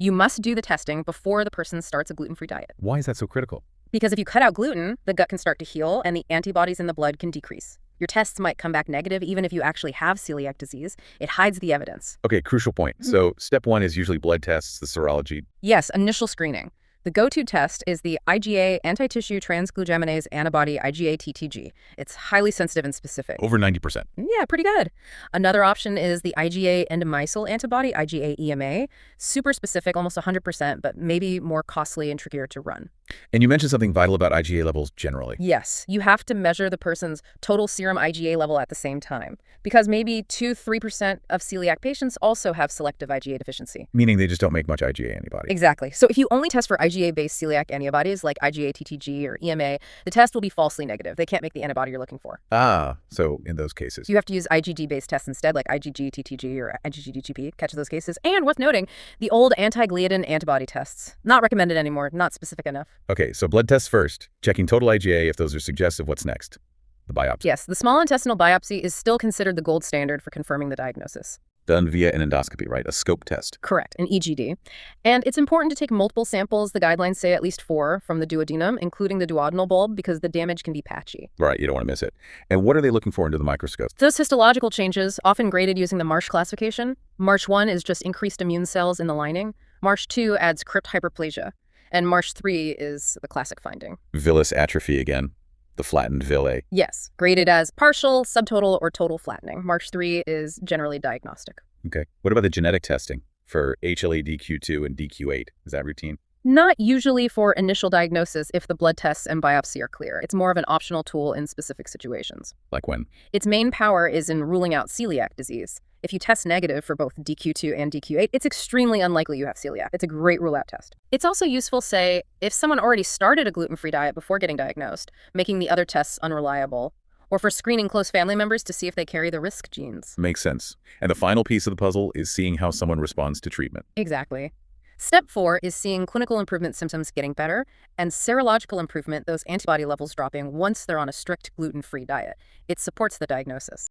You must do the testing before the person starts a gluten-free diet. Why is that so critical? Because if you cut out gluten, the gut can start to heal and the antibodies in the blood can decrease. Your tests might come back negative even if you actually have celiac disease. It hides the evidence. Okay, crucial point. So step one is usually blood tests, the serology. Yes, initial screening. The go-to test is the IgA anti-tissue transglutaminase antibody IgA-TTG. It's highly sensitive and specific. Over 90%. Yeah, pretty good. Another option is the IgA endomycyl antibody, IgA-EMA. Super specific, almost 100%, but maybe more costly and trickier to run. And you mentioned something vital about IgA levels generally. Yes, you have to measure the person's total serum IgA level at the same time, because maybe 2–3% of celiac patients also have selective IgA deficiency. Meaning they just don't make much IgA antibody. Exactly. So if you only test for IgA-based celiac antibodies like IgA-TTG or EMA, the test will be falsely negative. They can't make the antibody you're looking for. So in those cases. You have to use IgG-based tests instead, like IgG-TTG or IgG-DGP, catch those cases. And worth noting, the old anti-gliadin antibody tests. Not recommended anymore, not specific enough. Okay, so blood tests first, checking total IgA if those are suggestive. What's next? The biopsy. Yes, the small intestinal biopsy is still considered the gold standard for confirming the diagnosis. Done via an endoscopy, right? A scope test. Correct, an EGD. And it's important to take multiple samples. The guidelines say at least 4 from the duodenum, including the duodenal bulb, because the damage can be patchy. Right, you don't want to miss it. And what are they looking for under the microscope? Those histological changes, often graded using the Marsh classification. Marsh 1 is just increased immune cells in the lining. Marsh 2 adds crypt hyperplasia. And Marsh 3 is the classic finding. Villus atrophy again. The flattened villi. Yes, graded as partial, subtotal, or total flattening. Marsh 3 is generally diagnostic. Okay. What about the genetic testing for HLA-DQ2 and DQ8? Is that routine? Not usually for initial diagnosis if the blood tests and biopsy are clear. It's more of an optional tool in specific situations. Like when? Its main power is in ruling out celiac disease. If you test negative for both DQ2 and DQ8, it's extremely unlikely you have celiac. It's a great rule-out test. It's also useful, say, if someone already started a gluten-free diet before getting diagnosed, making the other tests unreliable, or for screening close family members to see if they carry the risk genes. Makes sense. And the final piece of the puzzle is seeing how someone responds to treatment. Exactly. Step 4 is seeing clinical improvement symptoms getting better and serological improvement, those antibody levels dropping once they're on a strict gluten-free diet. It supports the diagnosis.